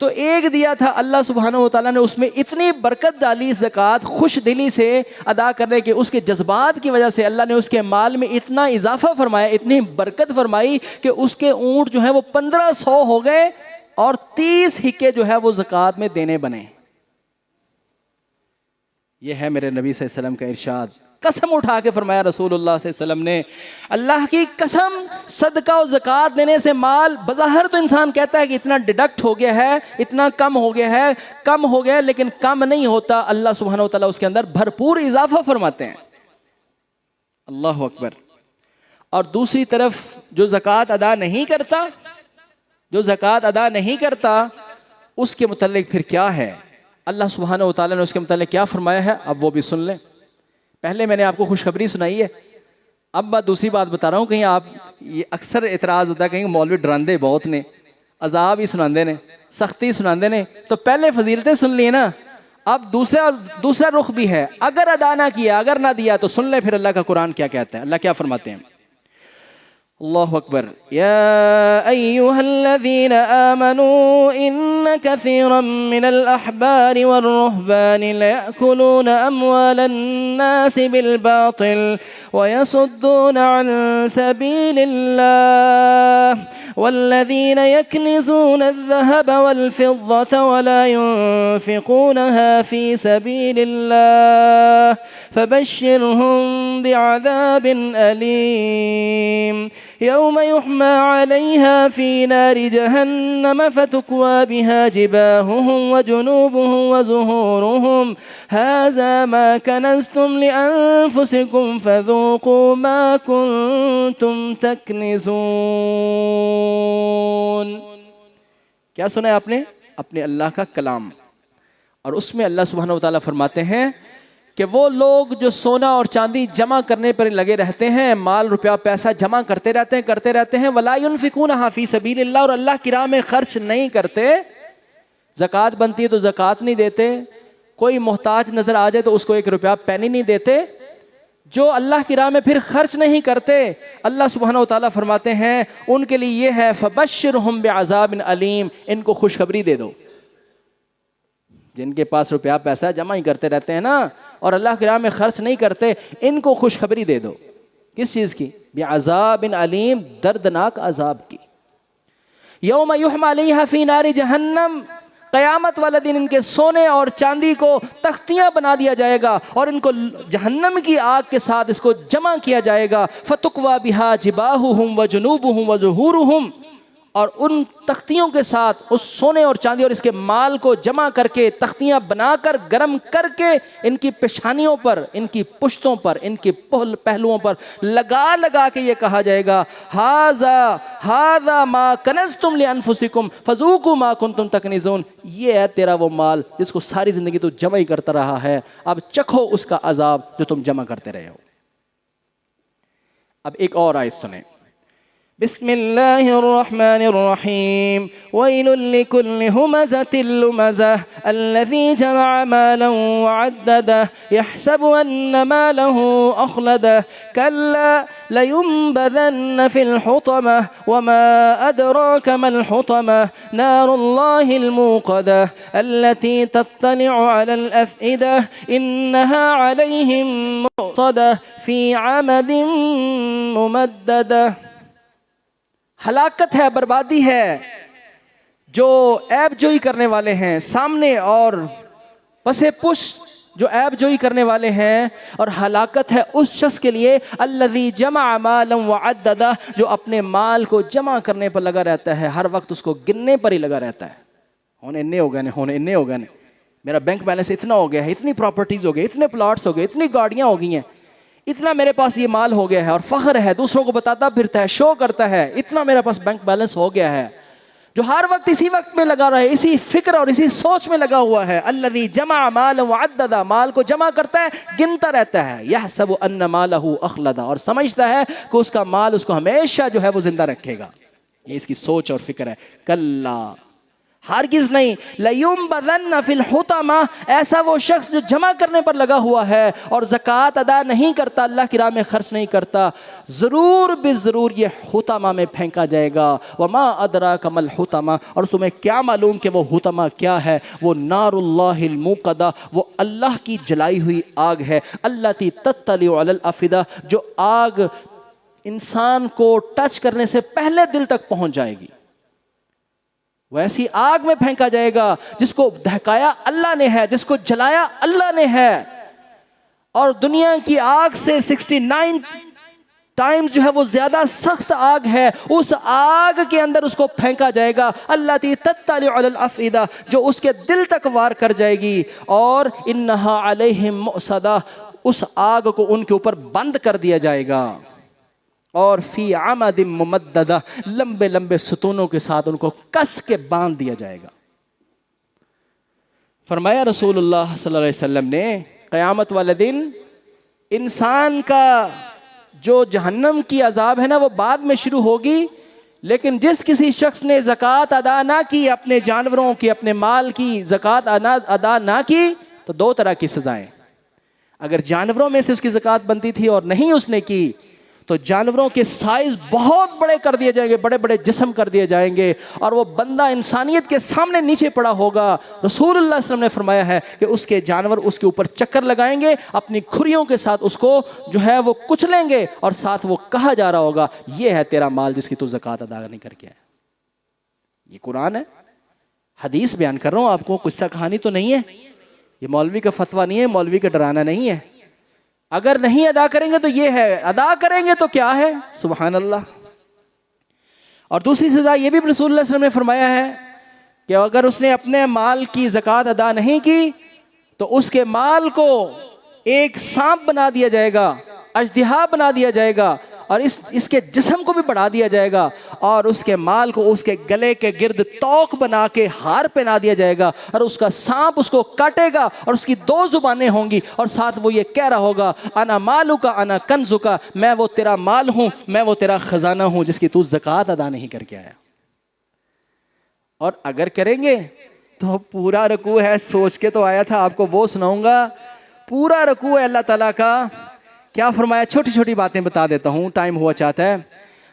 S1: تو ایک دیا تھا، اللہ سبحانہ و تعالیٰ نے اس میں اتنی برکت ڈالی، زکوٰۃ خوش دلی سے ادا کرنے کے، اس کے جذبات کی وجہ سے اللہ نے اس کے مال میں اتنا اضافہ فرمایا، اتنی برکت فرمائی کہ اس کے اونٹ جو ہیں وہ 1500 ہو گئے، اور 30 حکے جو ہے وہ زکوٰۃ میں دینے بنے۔ یہ ہے میرے نبی صلی اللہ علیہ وسلم کا ارشاد۔ قسم اٹھا کے فرمایا رسول اللہ صلی اللہ علیہ وسلم نے، اللہ کی قسم، صدقہ و زکوٰۃ دینے سے مال بظاہر تو انسان کہتا ہے کہ اتنا ڈیڈکٹ ہو گیا ہے، اتنا کم ہو گیا ہے، کم ہو گیا ہے، لیکن کم نہیں ہوتا، اللہ سبحانہ و تعالیٰ اس کے اندر بھرپور اضافہ فرماتے ہیں۔ اللہ اکبر۔ اور دوسری طرف جو زکوٰۃ ادا نہیں کرتا، جو زکوٰۃ ادا نہیں کرتا، اس کے متعلق پھر کیا ہے؟ اللہ سبحانہ و تعالیٰ نے اس کے متعلق کیا فرمایا ہے، اب وہ بھی سن لیں۔ پہلے میں نے آپ کو خوشخبری سنائی ہے، اب میں دوسری بات بتا رہا ہوں، کہیں آپ یہ اکثر اعتراض ہوتا ہے کہیں مولوی ڈراندے بہت نے، عذاب ہی سناندے نے، سختی سناندے نے، تو پہلے فضیلتیں سن لی نا، اب دوسرا رخ بھی ہے، اگر ادا نہ کیا، اگر نہ دیا تو سن لیں پھر اللہ کا قرآن کیا کہتا ہے، اللہ کیا فرماتے ہیں۔ اللہ اکبر۔ یا ایھا الذین آمنوا ان کثیرا من الاحبار والرہبان لیأکلون اموال الناس بالباطل ویصدون عن سبیل اللہ والذین یکنزون الذهب والفضة ولا ينفقونها في سبیل اللہ فبشرهم بعذاب أليم يوم يحمى عليها في نار جهنم فتكوى بها جباههم وجنوبهم وظهورهم هذا ما كنزتم لأنفسكم فذوقوا ما كنتم تكنزون۔ کیا سنا ہے آپ نے؟ اپنے اللہ کا کلام، اور اس میں اللہ سبحانہ وتعالی فرماتے ہیں کہ وہ لوگ جو سونا اور چاندی جمع کرنے پر لگے رہتے ہیں، مال روپیہ پیسہ جمع کرتے رہتے ہیں، وَلَا يُنْفِقُونَهَا فِي سَبِيلِ اللَّهِ، اور اللہ کی راہ میں خرچ نہیں کرتے، زکوٰۃ بنتی ہے تو زکوٰۃ نہیں دیتے، کوئی محتاج نظر آ جائے تو اس کو 1 روپیہ پینی نہیں دیتے، جو اللہ کی راہ میں پھر خرچ نہیں کرتے، اللہ سبحانہ و تعالیٰ فرماتے ہیں ان کے لیے یہ ہے فَبَشِّرْهُمْ بِعَذَابٍ أَلِيمٍ، ان کو خوشخبری دے دو۔ جن کے پاس روپیہ پیسہ جمع ہی کرتے رہتے ہیں نا اور اللہ کی راہ میں خرچ نہیں کرتے، ان کو خوشخبری دے دو۔ کس چیز کی؟ بعذاب علیم، دردناک عذاب کی۔ یوم یحمى علیہا فی نار جہنم، قیامت والے دن ان کے سونے اور چاندی کو تختیاں بنا دیا جائے گا اور ان کو جہنم کی آگ کے ساتھ اس کو جمع کیا جائے گا. فَتُقْوَى بِهَا جِبَاهُهُمْ وَجُنُوبُهُمْ وَظُهُورُهُمْ، اور ان تختیوں کے ساتھ اس سونے اور چاندی اور اس کے مال کو جمع کر کے تختیاں بنا کر گرم کر کے ان کی پیشانیوں پر، ان کی پشتوں پر، ان کے پہلوؤں پر لگا لگا کے یہ کہا جائے گا ہَذَا مَا كَنَزْتُمْ لِأَنفُسِكُمْ فَذُوقُوا مَا كُنْتُمْ تَكْنِزُونَ. یہ ہے تیرا وہ مال جس کو ساری زندگی تو جمع ہی کرتا رہا ہے، اب چکھو اس کا عذاب جو تم جمع کرتے رہے ہو. اب ایک اور آیت سنیں. بسم اللہ الرحمن الرحیم ویل لکل ہمزۃ لمزہ الذی جمع مالا وعددہ یحسب ان مالہ اخلدہ کلا لینبذن فی الحطمہ وما ادراک ما الحطمہ نار اللہ الموقدہ التي تطلع على الافئدہ انها علیہم مؤصدہ فی عمد ممددہ. ہلاکت ہے، بربادی ہے جو عیب جوئی کرنے والے ہیں سامنے اور پسے پشت جو عیب جوئی کرنے والے ہیں، اور ہلاکت ہے اس شخص کے لیے الذی جمع مالا وعددہ جو اپنے مال کو جمع کرنے پر لگا رہتا ہے، ہر وقت اس کو گننے پر ہی لگا رہتا ہے. ہونے اتنے ہو گئے نے، میرا بینک بیلنس اتنا ہو گیا ہے، اتنی پراپرٹیز ہو گئی، اتنے پلاٹس ہو گئے، اتنی گاڑیاں ہو گئی ہیں، اتنا میرے پاس یہ مال ہو گیا ہے، اور فخر ہے، دوسروں کو بتاتا پھرتا ہے، شو کرتا ہے، اتنا میرے پاس بینک بیلنس ہو گیا ہے. جو ہر وقت اسی وقت میں لگا رہے، اسی فکر اور اسی سوچ میں لگا ہوا ہے. الذی جمع مالا وعددہ، مال کو جمع کرتا ہے، گنتا رہتا ہے. یحسب ان مالہ اخلدہ، اور سمجھتا ہے کہ اس کا مال اس کو ہمیشہ جو ہے وہ زندہ رکھے گا. یہ اس کی سوچ اور فکر ہے. کلا، ہرگز نہیں. لَيُنبَذَنَّ فِي الْحُطَمَةِ، ایسا وہ شخص جو جمع کرنے پر لگا ہوا ہے اور زکوٰۃ ادا نہیں کرتا، اللہ کی راہ میں خرچ نہیں کرتا، ضرور بضرور یہ حطمہ میں پھینکا جائے گا. وَمَا أَدْرَاكَ مَا الْحُطَمَةُ، اور تمہیں کیا معلوم کہ وہ حطمہ کیا ہے؟ وہ نار اللہ الموقدہ، وہ اللہ کی جلائی ہوئی آگ ہے. التي تطلع على الافئدہ، جو آگ انسان کو ٹچ کرنے سے پہلے دل تک پہنچ جائے گی. وہ ایسی آگ میں پھینکا جائے گا جس کو دہکایا اللہ نے ہے، جس کو جلایا اللہ نے ہے، اور دنیا کی آگ سے 69 ٹائم جو ہے وہ زیادہ سخت آگ ہے. اس آگ کے اندر اس کو پھینکا جائے گا. التی تطلع علی الافئدہ، جو اس کے دل تک وار کر جائے گی. اور انہا علیہم مؤصدہ، اس آگ کو ان کے اوپر بند کر دیا جائے گا. اور فی عمد ممددہ، لمبے لمبے ستونوں کے ساتھ ان کو کس کے باندھ دیا جائے گا. فرمایا رسول اللہ صلی اللہ علیہ وسلم نے، قیامت والے دن انسان کا جو جہنم کی عذاب ہے نا وہ بعد میں شروع ہوگی، لیکن جس کسی شخص نے زکوٰۃ ادا نہ کی، اپنے جانوروں کی، اپنے مال کی زکوٰۃ ادا نہ کی، تو دو طرح کی سزائیں. اگر جانوروں میں سے اس کی زکوٰۃ بنتی تھی اور نہیں اس نے کی، تو جانوروں کے سائز بہت بڑے کر دیے جائیں گے، بڑے بڑے جسم کر دیے جائیں گے، اور وہ بندہ انسانیت کے سامنے نیچے پڑا ہوگا. رسول اللہ صلی اللہ علیہ وسلم نے فرمایا ہے کہ اس کے جانور اس کے اوپر چکر لگائیں گے، اپنی کھریوں کے ساتھ اس کو جو ہے وہ کچلیں گے، اور ساتھ وہ کہا جا رہا ہوگا یہ ہے تیرا مال جس کی تو زکوٰۃ ادا نہیں کر کے آیا. یہ قرآن ہے، حدیث بیان کر رہا ہوں آپ کو، قصہ کہانی تو نہیں ہے، یہ مولوی کا فتویٰ نہیں ہے، مولوی کا ڈرانا نہیں ہے. اگر نہیں ادا کریں گے تو یہ ہے، ادا کریں گے تو کیا ہے؟ سبحان اللہ. اور دوسری سزا یہ بھی رسول اللہ صلی اللہ علیہ وسلم نے فرمایا ہے کہ اگر اس نے اپنے مال کی زکوٰۃ ادا نہیں کی تو اس کے مال کو ایک سانپ بنا دیا جائے گا، اژدہا بنا دیا جائے گا، اور اس کے جسم کو بھی بڑھا دیا جائے گا، اور اس کے مال کو اس کے گلے کے گرد توق بنا کے ہار پہنا دیا جائے گا، اور اس کا سانپ اس کو کاٹے گا، اور اس کی دو زبانیں ہوں گی، اور ساتھ وہ یہ کہہ رہا ہوگا انا مالک انا کنزک، میں وہ تیرا مال ہوں، میں وہ تیرا خزانہ ہوں جس کی تو زکوٰۃ ادا نہیں کر کے آیا. اور اگر کریں گے تو پورا رکوع ہے، سوچ کے تو آیا تھا آپ کو وہ سناؤں گا، پورا رکوع ہے اللہ تعالیٰ کا. کیا فرمایا؟ چھوٹی چھوٹی باتیں بتا دیتا ہوں، ٹائم ہوا چاہتا ہے.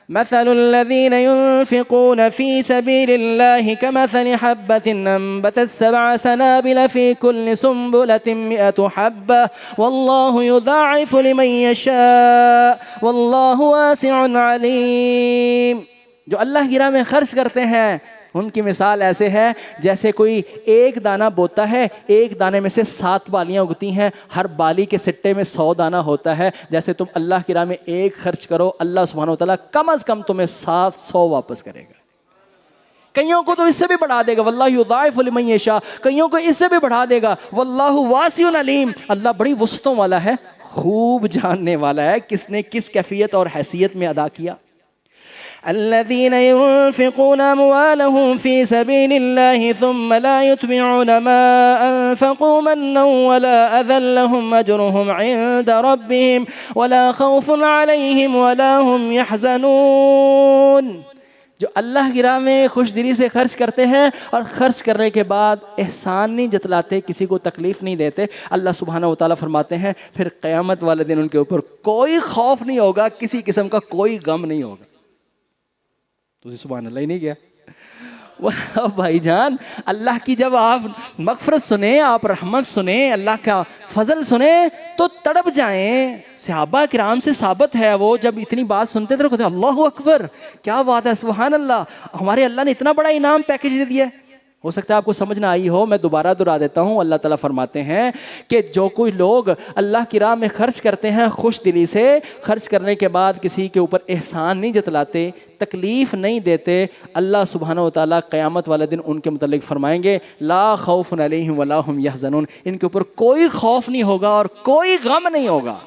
S1: مثل الذين ينفقون في سبيل الله كمثل حبة أنبتت 7 سنابل في كل سنبلة 100 حبة والله يضاعف لمن يشاء والله واسع عليم. جو اللہ کی راہ میں خرچ کرتے ہیں ان کی مثال ایسے ہے جیسے کوئی ایک دانہ بوتا ہے، ایک دانے میں سے 7 بالیاں اگتی ہیں، ہر بالی کے سٹے میں 100 دانہ ہوتا ہے۔ جیسے تم اللہ کی راہ میں ایک خرچ کرو، اللہ سبحانہ وتعالیٰ کم از کم تمہیں 700 واپس کرے گا۔ کئیوں کو تو اس سے بھی بڑھا دے گا، واللہ یضاعف لمن یشاء، کئیوں کو اس سے بھی بڑھا دے گا، واللہ واسع علیم، اللہ بڑی وسعتوں والا ہے، خوب جاننے والا ہے کس نے کس کیفیت اور حیثیت میں ادا کیا۔ الذين ينفقون أموالهم في سبيل الله ثم لا يتبعون ما أنفقوا منا ولا أذى لهم أجرهم عند ربهم ولا خوف عليهم ولا هم يحزنون۔ جو اللہ کی راہ میں خوش دلی سے خرچ کرتے ہیں اور خرچ کرنے کے بعد احسان نہیں جتلاتے، کسی کو تکلیف نہیں دیتے، اللہ سبحانہ وتعالیٰ فرماتے ہیں پھر قیامت والے دن ان کے اوپر کوئی خوف نہیں ہوگا، کسی قسم کا کوئی غم نہیں ہوگا۔ تو سبحان اللہ ہی نہیں کیا بھائی جان، اللہ کی جب آپ مغفرت سنیں، آپ رحمت سنیں، اللہ کا فضل سنیں تو تڑپ جائیں۔ صحابہ کرام سے ثابت ہے، وہ جب اتنی بات سنتے تھے کہتے اللہ اکبر، کیا بات ہے، سبحان اللہ، ہمارے اللہ نے اتنا بڑا انعام پیکج دے دیا ہے۔ ہو سکتا ہے آپ کو سمجھ نہ آئی ہو، میں دوبارہ دہرا دیتا ہوں۔ اللہ تعالیٰ فرماتے ہیں کہ جو کوئی لوگ اللہ کی راہ میں خرچ کرتے ہیں خوش دلی سے، خرچ کرنے کے بعد کسی کے اوپر احسان نہیں جتلاتے، تکلیف نہیں دیتے، اللہ سبحانہ وتعالیٰ قیامت والے دن ان کے متعلق فرمائیں گے لا خوف علیہم ولا هم یحزنون، ان کے اوپر کوئی خوف نہیں ہوگا اور کوئی غم نہیں ہوگا۔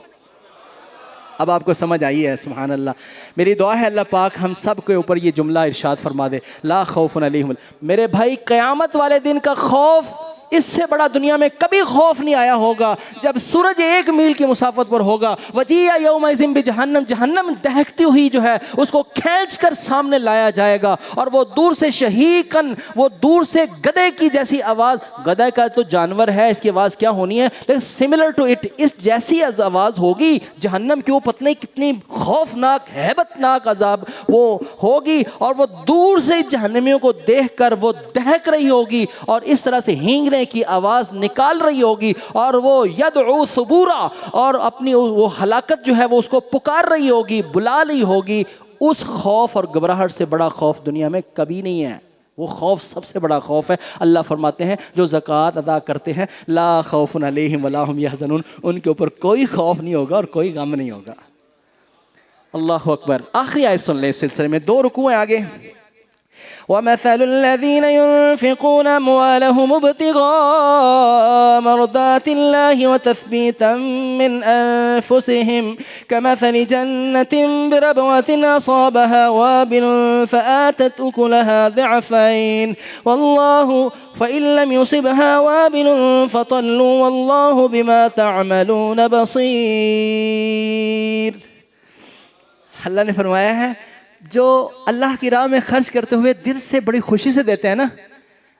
S1: اب آپ کو سمجھ آئی ہے، سبحان اللہ۔ میری دعا ہے اللہ پاک ہم سب کے اوپر یہ جملہ ارشاد فرما دے، لا خوف علیہم۔ میرے بھائی، قیامت والے دن کا خوف، اس سے بڑا دنیا میں کبھی خوف نہیں آیا ہوگا۔ جب سورج 1 میل کی مسافت پر ہوگا، وجیء یومئذ بجہنم، جہنم دہکتی ہوئی جو ہے اس کو کھینچ کر سامنے لایا جائے گا، اور وہ دور سے شہیقاً، وہ دور سے گدھے کی جیسی آواز، گدھے کا تو جانور ہے، اس کی آواز کیا ہونی ہے، لیکن سملر ٹو اٹ، اس جیسی آواز ہوگی جہنم کی، وہ پتہ نہیں کتنی خوفناک ہیبت ناک عذاب وہ ہوگی، اور وہ دور سے جہنمیوں کو دیکھ کر وہ دہک رہی ہوگی اور اس طرح سے ہینگنے کی آواز نکال رہی ہوگی، اور وہ یدعو ثبورا، اور اپنی وہ ہلاکت جو ہے وہ اس کو پکار رہی ہوگی، بلا رہی ہوگی۔ اس خوف اور گھبراہٹ سے بڑا خوف دنیا میں کبھی نہیں ہے، وہ خوف سب سے بڑا خوف ہے۔ اللہ فرماتے ہیں جو زکوٰۃ ادا کرتے ہیں لا خوف علیہم ولا هم یحزنون، ان کے اوپر کوئی خوف نہیں ہوگا اور کوئی غم نہیں ہوگا۔ اللہ اکبر۔ آخری آیت سن لیں اس سلسلے میں، 2 رکوع ہیں آگے۔ وَمَثَلُ الَّذِينَ يُنفِقُونَ أَمْوَالَهُمُ ابْتِغَاءَ مَرْضَاتِ اللَّهِ وَتَثْبِيتًا مِّنْ أَنفُسِهِمْ كَمَثَلِ جَنَّةٍ بِرَبْوَةٍ أَصَابَهَا وَابِلٌ فَآتَتْ أُكُلَهَا ضِعْفَيْنِ وَاللَّهُ فَإِن لَّمْ يُصِبْهَا وَابِلٌ فَطَلٌّ وَاللَّهُ بِمَا تَعْمَلُونَ بَصِيرٌ۔ اللہ نے فرمایا ہے جو اللہ کی راہ میں خرچ کرتے ہوئے دل سے بڑی خوشی سے دیتے ہیں نا،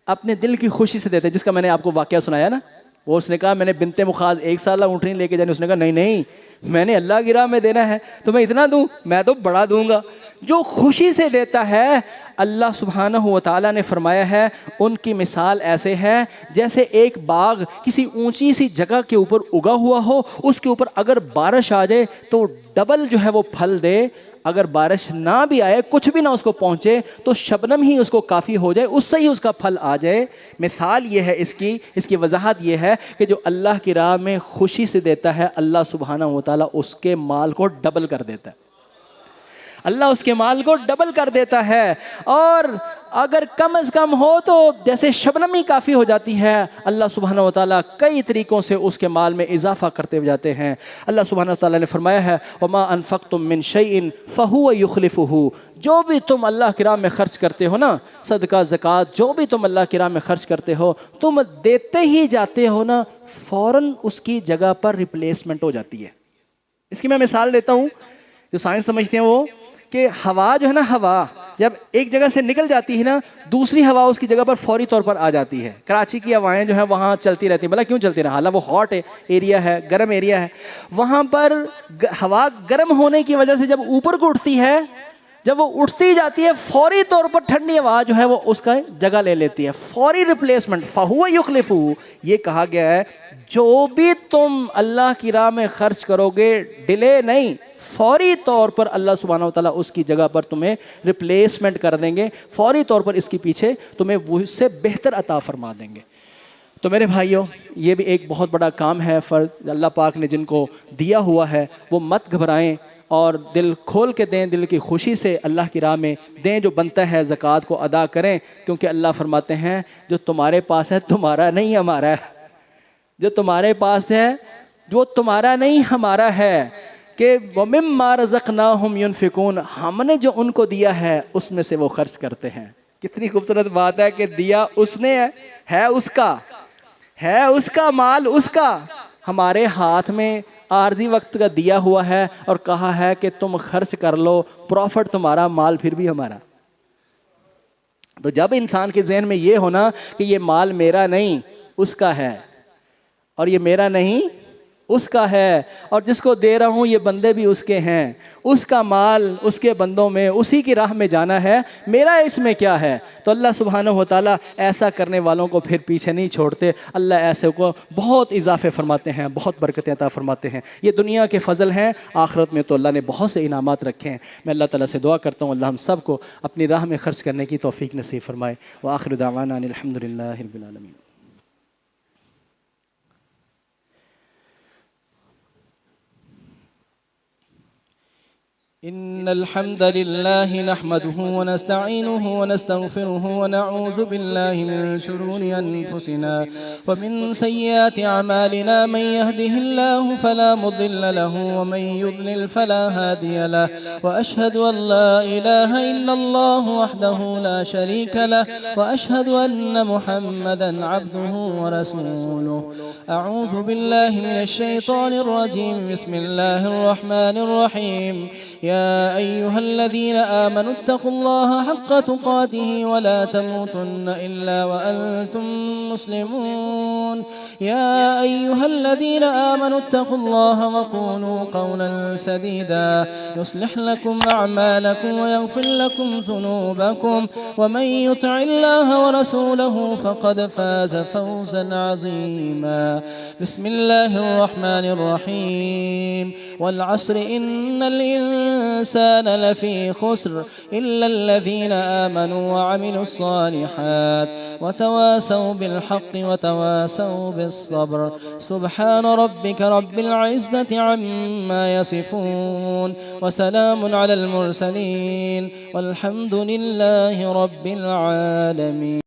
S1: اپنے دل کی خوشی سے دیتے ہیں، جس کا میں نے آپ کو واقعہ سنایا نا، وہ اس نے کہا میں نے بنت مخاض 1 سالہ اونٹنی لے کے جانے، اس نے کہا نہیں نہیں، میں نے اللہ کی راہ میں دینا ہے تو میں اتنا دوں، میں تو بڑا دوں گا۔ جو خوشی سے دیتا ہے، اللہ سبحانہ و تعالیٰ نے فرمایا ہے ان کی مثال ایسے ہے جیسے ایک باغ کسی اونچی سی جگہ کے اوپر اگا ہوا ہو، اس کے اوپر اگر بارش آ جائے تو ڈبل جو ہے وہ پھل دے، اگر بارش نہ بھی آئے، کچھ بھی نہ اس کو پہنچے تو شبنم ہی اس کو کافی ہو جائے، اس سے ہی اس کا پھل آ جائے۔ مثال یہ ہے اس کی وضاحت یہ ہے کہ جو اللہ کی راہ میں خوشی سے دیتا ہے، اللہ سبحانہ و تعالیٰ اس کے مال کو ڈبل کر دیتا ہے، اللہ اس کے مال کو ڈبل کر دیتا ہے، اور اگر کم از کم ہو تو جیسے شبنم ہی کافی ہو جاتی ہے، اللہ سبحانہ و تعالیٰ کئی طریقوں سے اس کے مال میں اضافہ کرتے ہوئے جاتے ہیں۔ اللہ سبحانہ و تعالیٰ نے فرمایا ہے وَمَا أَنفَقْتُم مِّن شَيْءٍ فَهُوَ يُخْلِفُهُ، جو بھی تم اللہ کی راہ میں خرچ کرتے ہو نا، صدقہ زکوٰۃ جو بھی تم اللہ کی راہ میں خرچ کرتے ہو، تم دیتے ہی جاتے ہو نا، فوراً اس کی جگہ پر ریپلیسمنٹ ہو جاتی ہے۔ اس کی میں مثال دیتا ہوں، جو سائنس سمجھتے ہیں وہ کہ ہوا جو ہے نا، ہوا جب ایک جگہ سے نکل جاتی ہے نا، دوسری ہوا اس کی جگہ پر فوری طور پر آ جاتی ہے۔ کراچی کی ہوائیں جو ہیں وہاں چلتی رہتی ہیں، بھلا کیوں چلتی رہتی ہیں؟ حالانکہ وہ ہاٹ ایریا ہے، گرم ایریا ہے، وہاں پر ہوا گرم ہونے کی وجہ سے جب اوپر کو اٹھتی ہے، جب وہ اٹھتی جاتی ہے فوری طور پر ٹھنڈی ہوا جو ہے وہ اس کا جگہ لے لیتی ہے، فوری ریپلیسمنٹ، فَهُوَ يُخْلِفُهُ۔ یہ کہا گیا ہے جو بھی تم اللہ کی راہ میں خرچ کرو گے، ڈیلے نہیں، فوری طور پر اللہ سبحانہ وتعالیٰ اس کی جگہ پر تمہیں ریپلیسمنٹ کر دیں گے، فوری طور پر اس کے پیچھے تمہیں وہ اس سے بہتر عطا فرما دیں گے۔ تو میرے بھائیوں، یہ بھی ایک بہت بڑا کام ہے، فرض اللہ پاک نے جن کو دیا ہوا ہے وہ مت گھبرائیں اور دل کھول کے دیں، دل کی خوشی سے اللہ کی راہ میں دیں، جو بنتا ہے زکوٰۃ کو ادا کریں، کیونکہ اللہ فرماتے ہیں جو تمہارے پاس ہے تمہارا نہیں ہمارا ہے، جو تمہارے پاس ہے جو تمہارا نہیں ہمارا ہے، کہ وَمِمَّا رَزَقْنَاهُمْ يُنْفِقُونَ، ہم نے جو ان کو دیا ہے اس میں سے وہ خرچ کرتے ہیں۔ کتنی خوبصورت بات ہے کہ دیا اس نے ہے اس کا، ہے اس کا مال اس کا، ہمارے ہاتھ میں عارضی وقت کا دیا ہوا ہے اور کہا ہے کہ تم خرچ کر لو، پروفٹ تمہارا، مال پھر بھی ہمارا۔ تو جب انسان کے ذہن میں یہ ہونا کہ یہ مال میرا نہیں اس کا ہے، اور یہ میرا نہیں اس کا ہے، اور جس کو دے رہا ہوں یہ بندے بھی اس کے ہیں، اس کا مال اس کے بندوں میں، اسی کی راہ میں جانا ہے، میرا اس میں کیا ہے، تو اللہ سبحانہ وتعالیٰ ایسا کرنے والوں کو پھر پیچھے نہیں چھوڑتے، اللہ ایسے کو بہت اضافے فرماتے ہیں، بہت برکتیں عطا فرماتے ہیں۔ یہ دنیا کے فضل ہیں، آخرت میں تو اللہ نے بہت سے انعامات رکھے ہیں۔ میں اللہ تعالیٰ سے دعا کرتا ہوں اللہ ہم سب کو اپنی راہ میں خرچ کرنے کی توفیق نصیب فرمائے۔ وآخر دعوانا ان الحمدللہ رب العالمین۔
S3: إن الحمد لله نحمده ونستعينه ونستغفره ونعوذ بالله من شرور أنفسنا ومن سيئات أعمالنا، من يهده الله فلا مضل له ومن يضلل فلا هادي له، وأشهد أن لا إله إلا الله وحده لا شريك له، وأشهد أن محمدا عبده ورسوله۔ أعوذ بالله من الشيطان الرجيم، بسم الله الرحمن الرحيم۔ يا أيها الذين آمنوا اتقوا الله حق تقاته ولا تموتن إلا وأنتم مسلمون۔ يا أيها الذين آمنوا اتقوا الله وقولوا قولا سديدا يصلح لكم أعمالكم ويغفر لكم ذنوبكم، ومن يطع الله ورسوله فقد فاز فوزا عظيما۔ بسم الله الرحمن الرحيم۔ والعصر إن الإنسان لفي خسر إلا الذين آمنوا وعملوا الصالحات وتواسوا بالحق وتواسوا بالصبر۔ سبحان ربك رب العزة عما يصفون، وسلام على المرسلين، والحمد لله رب العالمين۔